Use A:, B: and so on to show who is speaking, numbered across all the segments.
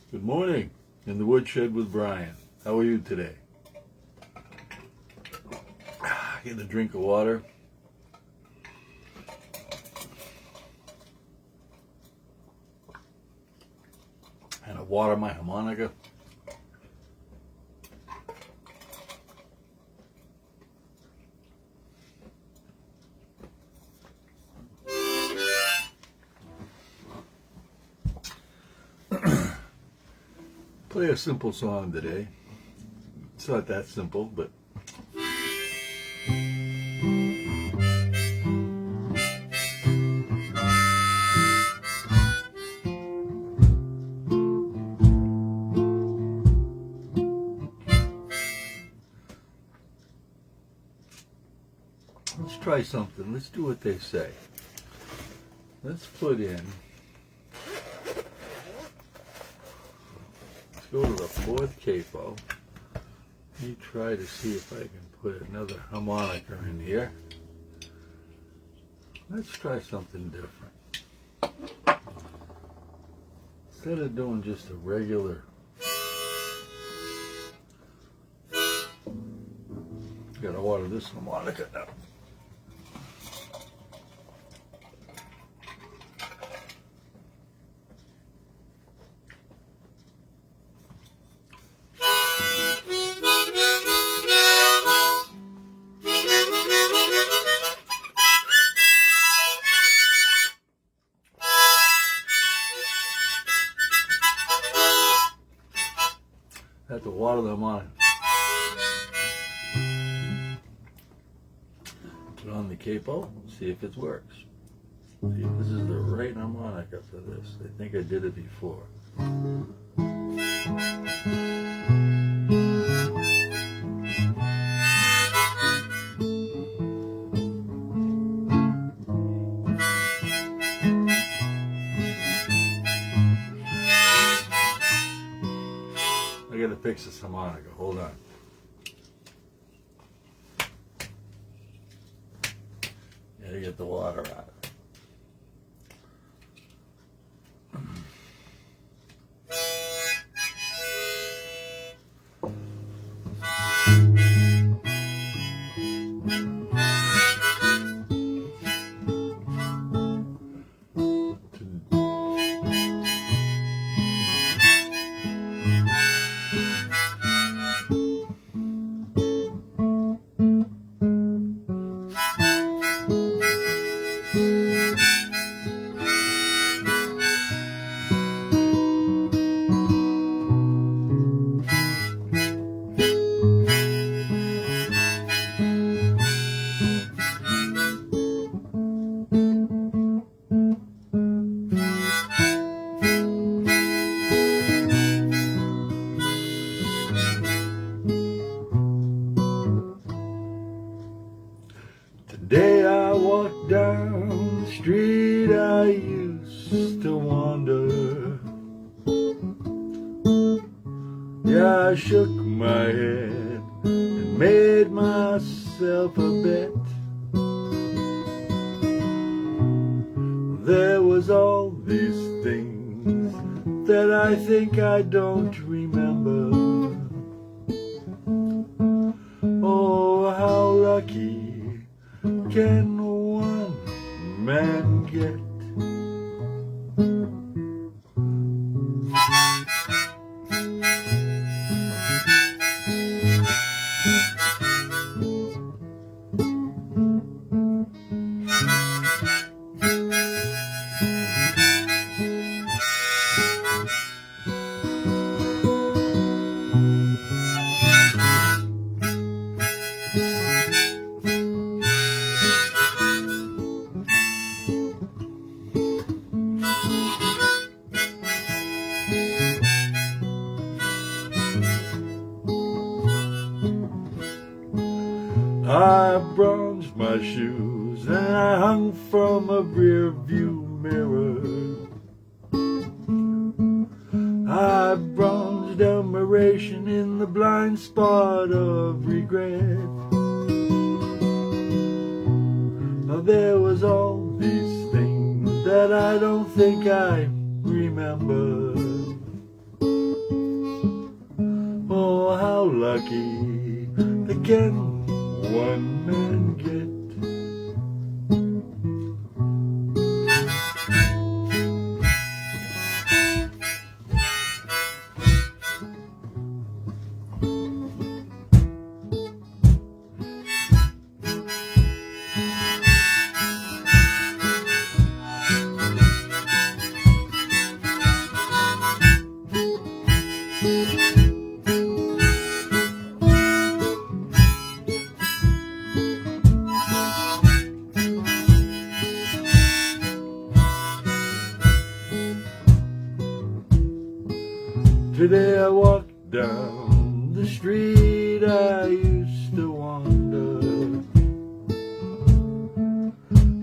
A: Good morning, in the woodshed with Brian. How are you today? Get a drink of water. And I water my harmonica. Play a simple song today. It's not that simple, but let's try something. Let's do what they say. Let's put in, let's go to the fourth capo. Let me try to see if I can put another harmonica in here. Let's try something different. Instead of doing just a regular, gotta water this harmonica now. Have to water them on. Put on the capo, see if it works. See if this is the right harmonica for this. I think I did it before. I gotta fix this harmonica. Hold on. Gotta get the water out. Today I walked down the street I used to wander. Yeah, I shook my head and made myself a bet. There was all these things that I think I don't remember. Oh, how lucky can one man get? I bronzed my shoes and I hung from a rear view mirror. I bronzed admiration in the blind spot of regret. Now there was all these things that I don't think I remember. lucky can one man get? Today I walked down the street I used to wander.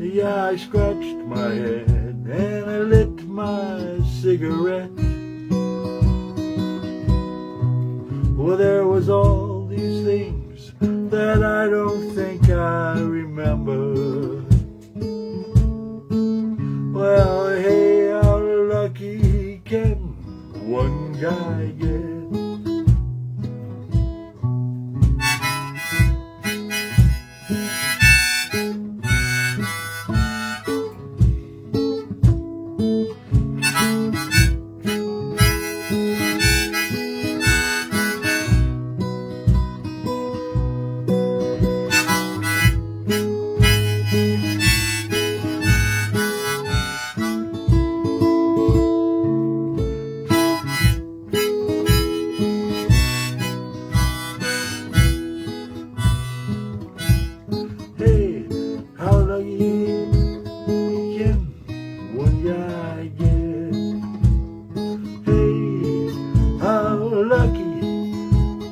A: Yeah, I scratched my head and I lit my cigarette. Well, there was all these things that I don't think I remember. Well, hey, how lucky can one guy get? Hey, how lucky can one guy get? Hey, how lucky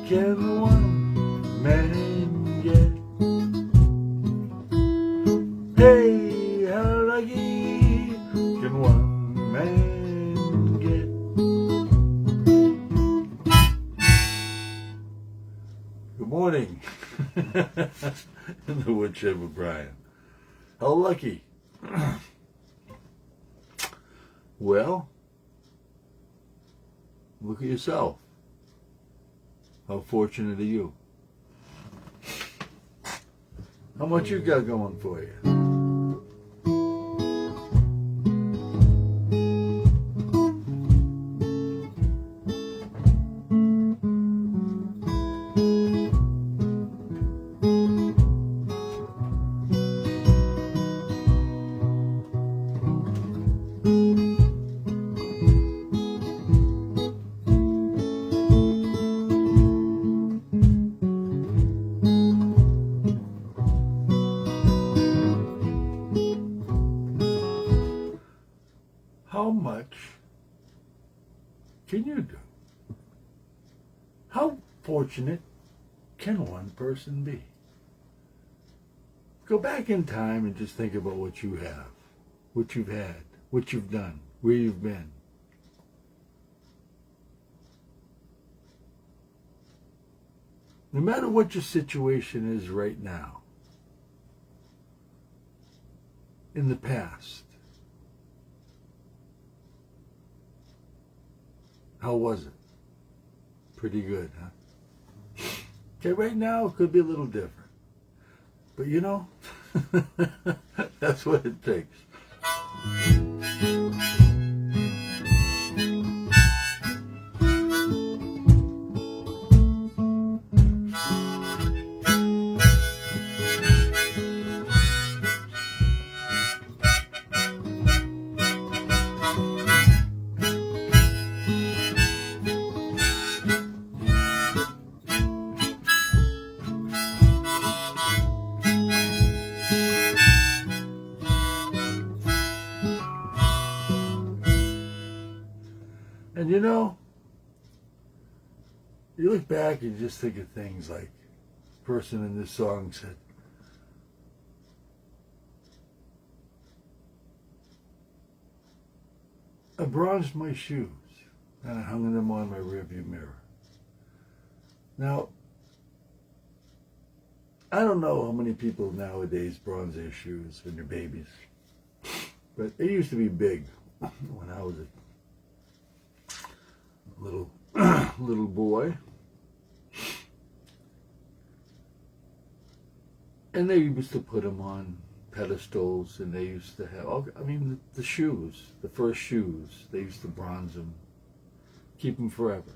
A: can one man get? Hey, how lucky can one man get? Good morning. In the woodshed with Brian. How lucky. Well, look at yourself. How fortunate are you? How much you got going for you? How much can you do? How fortunate can one person be? Go back in time and just think about what you have, what you've had, what you've done, where you've been. No matter what your situation is right now, in the past, how was it? Pretty good, huh? Okay, right now it could be a little different. But you know, that's what it takes. And you know, you look back and you just think of things like the person in this song said, I bronzed my shoes and I hung them on my rearview mirror. Now, I don't know how many people nowadays bronze their shoes when they're babies, but it used to be big when I was a little boy. And they used to put them on pedestals, and they used to have, the shoes, the first shoes, they used to bronze them, keep them forever.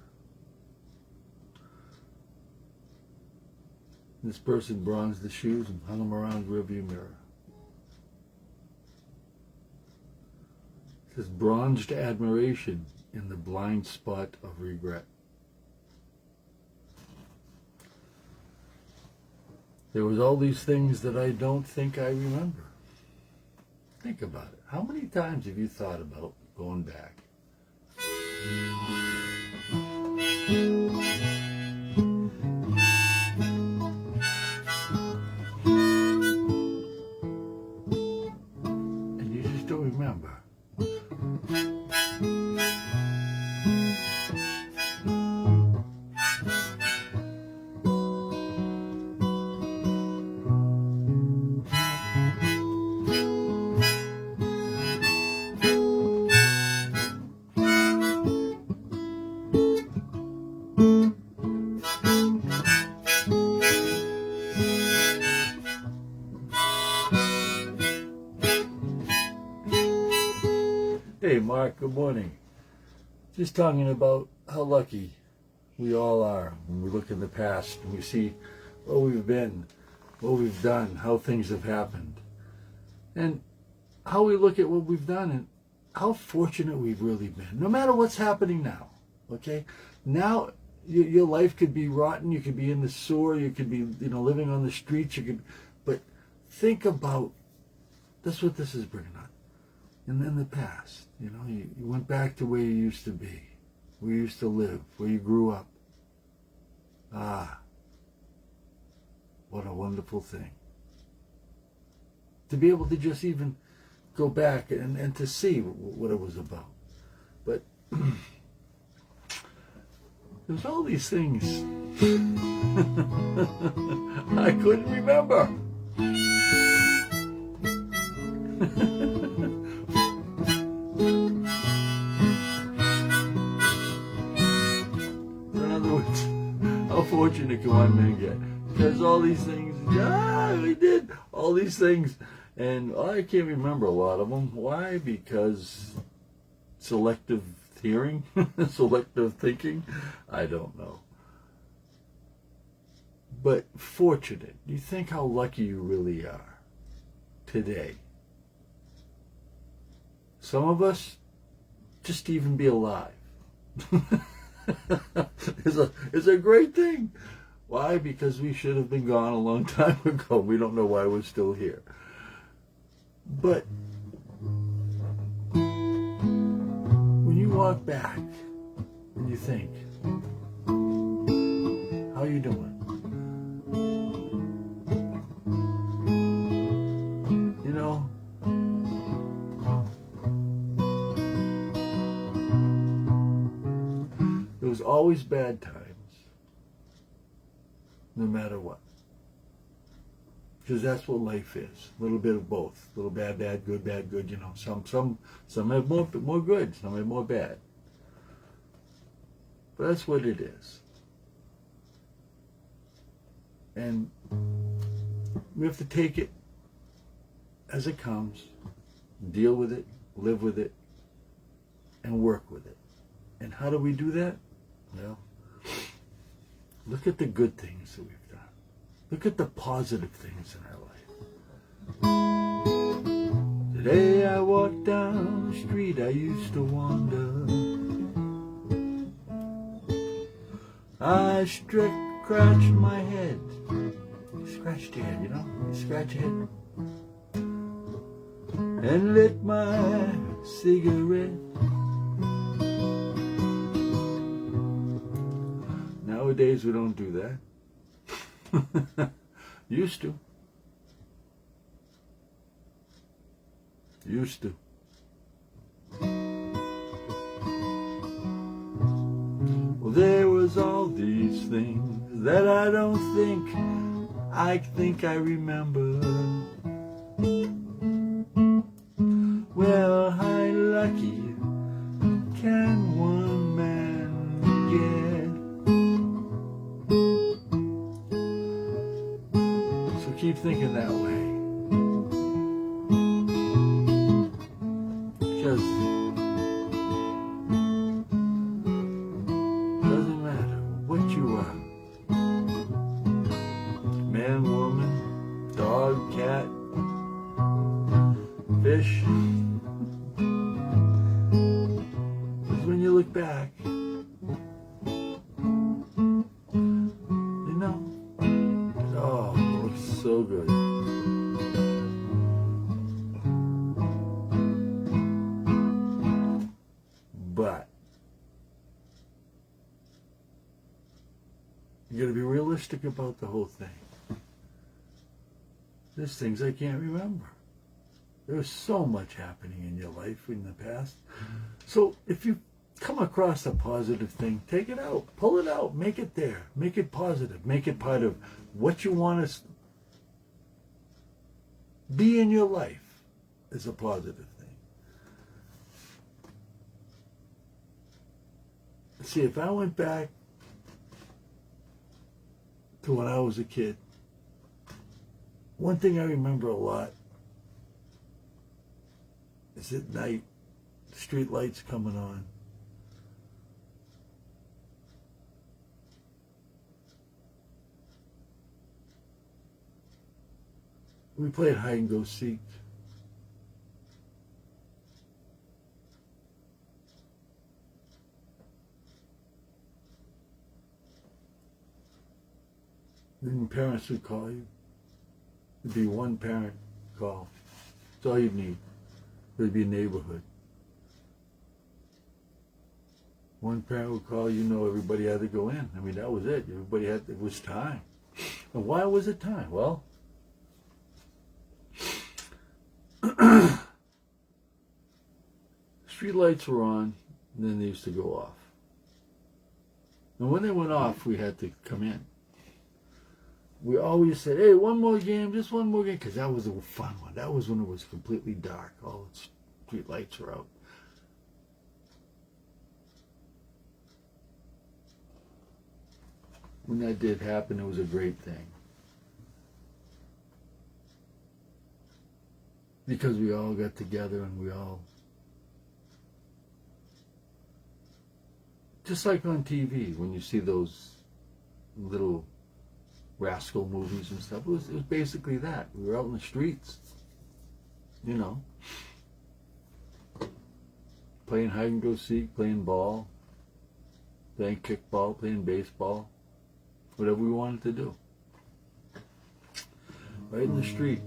A: This person bronzed the shoes and hung them around the rearview mirror. It says, bronzed admiration in the blind spot of regret. There was all these things that I don't think I remember. Think about it. How many times have you thought about going back? And you just don't remember. Hey Mark, good morning. Just talking about how lucky we all are when we look in the past and we see where we've been, what we've done, how things have happened, and how we look at what we've done and how fortunate we've really been, no matter what's happening now, okay? Now, your life could be rotten, you could be in the sewer, you could be, living on the streets, but think about, that's what this is bringing up. And in the past, you went back to where you used to be, where you used to live, where you grew up. Ah, what a wonderful thing. To be able to just even go back and to see what it was about. But there's all these things I couldn't remember. How fortunate can one man get? Because all these things, we did all these things, and I can't remember a lot of them. Why? Because selective hearing, selective thinking, I don't know. But fortunate, you think how lucky you really are today. Some of us, just to even be alive. It's a great thing. Why? Because we should have been gone a long time ago. We don't know why we're still here. But when you walk back and you think, how are you doing? There was always bad times, no matter what. Because that's what life is. A little bit of both. A little bad, good, bad, good. Some have more good, some have more bad. But that's what it is. And we have to take it as it comes, deal with it, live with it, and work with it. And how do we do that? Well, look at the good things that we've done. Look at the positive things in our life. Today I walked down the street I used to wander. I scratched my head. You scratched your head, You scratch your head. And lit my cigarette. Nowadays we don't do that. Used to. Well, there was all these things that I don't think I remember. Well, how lucky can one man get? So keep keep thinking that way. Because it doesn't matter what you are. Man, woman, dog, cat, fish. Because when you look back, it looks so good. But you got to be realistic about the whole thing. There's things I can't remember. There's so much happening in your life in the past. So if you come across a positive thing, take it out, pull it out, make it there, make it positive, make it part of what you want to be in your life is a positive thing. See, if I went back to when I was a kid, one thing I remember a lot is at night, street lights coming on. We played hide and go seek. Then parents would call you. It'd be one parent call. That's all you'd need. There'd be a neighborhood. One parent would call, everybody had to go in. I mean, that was it. It was time. And why was it time? Well, street lights were on, and then they used to go off. And when they went off, we had to come in. We always said, hey, one more game, just one more game, because that was a fun one. That was when it was completely dark. All the street lights were out. When that did happen, it was a great thing. Because we all got together and we all, just like on TV, when you see those little rascal movies and stuff, it was basically that. We were out in the streets, playing hide and go seek, playing ball, playing kickball, playing baseball, whatever we wanted to do. Right in the street.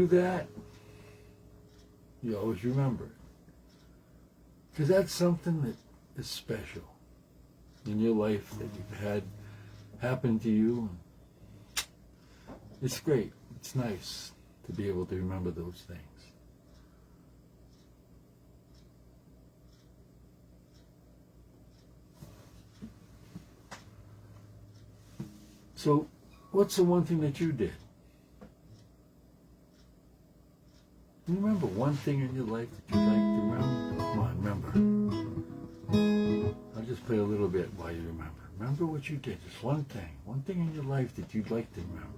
A: That you always remember it, because that's something that is special in your life that you've had happen to you. It's great. It's nice to be able to remember those things. So what's the one thing that you did? You remember one thing in your life that you'd like to remember? Come on, remember. I'll just play a little bit while you remember. Remember what you did. Just one thing in your life that you'd like to remember.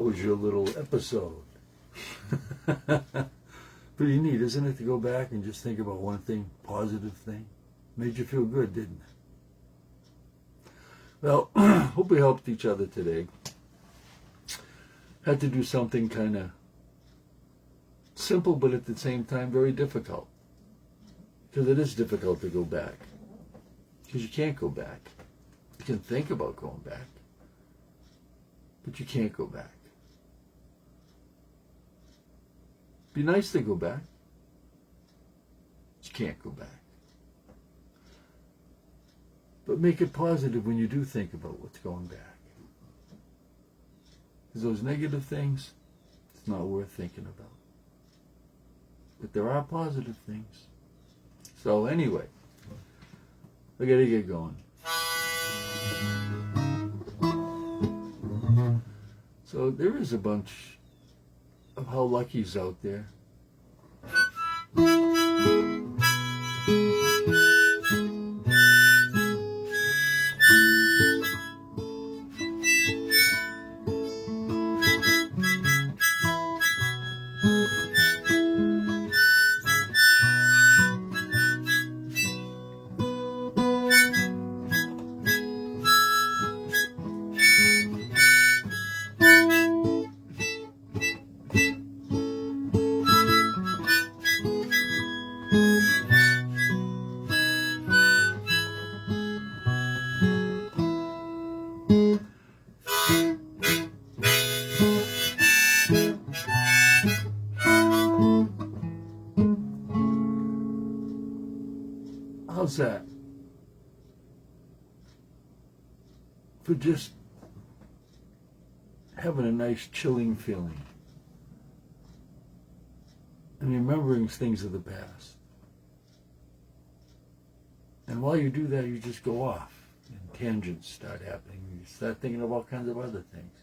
A: was your little episode. Pretty neat, isn't it, to go back and just think about one thing, positive thing? Made you feel good, didn't it? Well, hope we helped each other today. Had to do something kind of simple, but at the same time very difficult. Because it is difficult to go back. Because you can't go back. You can think about going back, but you can't go back. Be nice to go back. You can't go back. But make it positive when you do think about what's going back. Because those negative things, it's not worth thinking about. But there are positive things. So anyway, I gotta get going. So there is a bunch of how lucky's out there. How's that? For just having a nice chilling feeling and remembering things of the past. And while you do that, you just go off and tangents start happening. You start thinking of all kinds of other things.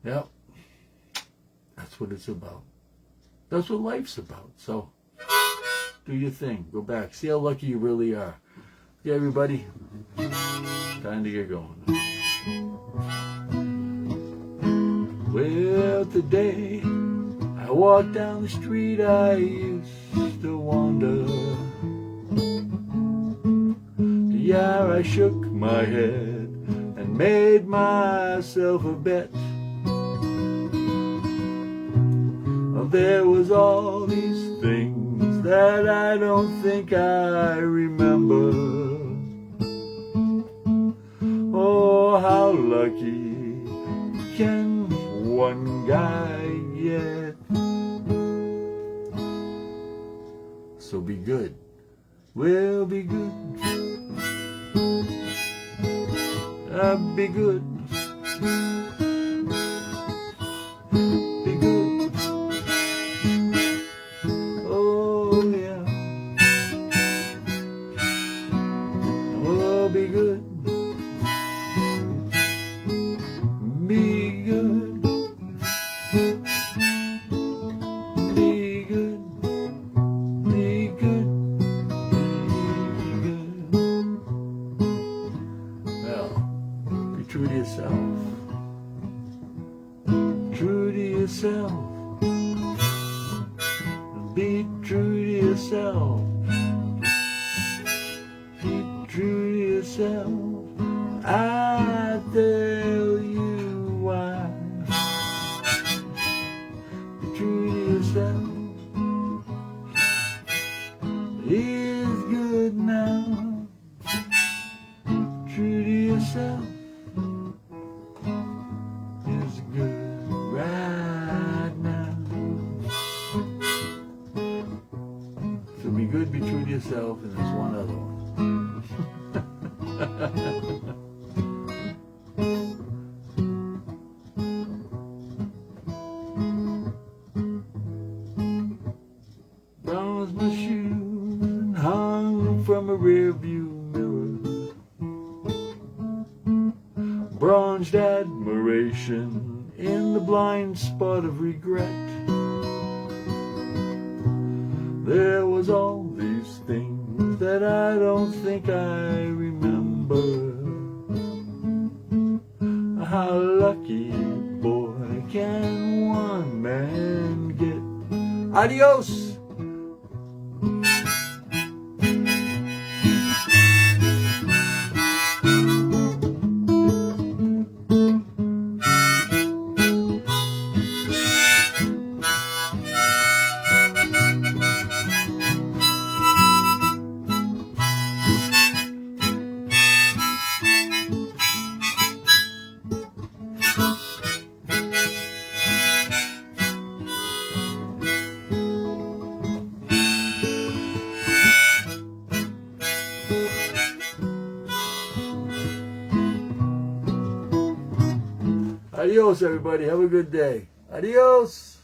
A: Yep, that's what it's about. That's what life's about. So do your thing. Go back. See how lucky you really are. Yeah, everybody. Time to get going. Well, today I walked down the street I used to wander. Yeah, I shook my head and made myself a bet. There was all these things that I don't think I remember. Oh, how lucky can one guy get? So be good. Well, be good. Be good. Be good. Oh, yeah. Oh, be good. Be good. Be good. Be good. Be good. Well, be true to yourself. True to yourself. Be true to yourself. Be true to yourself. I tell you why. Be true to yourself. Is good now. True to yourself. Is good right now. So be good, be true to yourself, and there's one other one. Bronze my shoes and hung from a rearview mirror. Bronzed admiration in the blind spot of regret. There was all these things that I don't think I remember. How lucky, boy, Adios. Adios, everybody. Have a good day. Adios.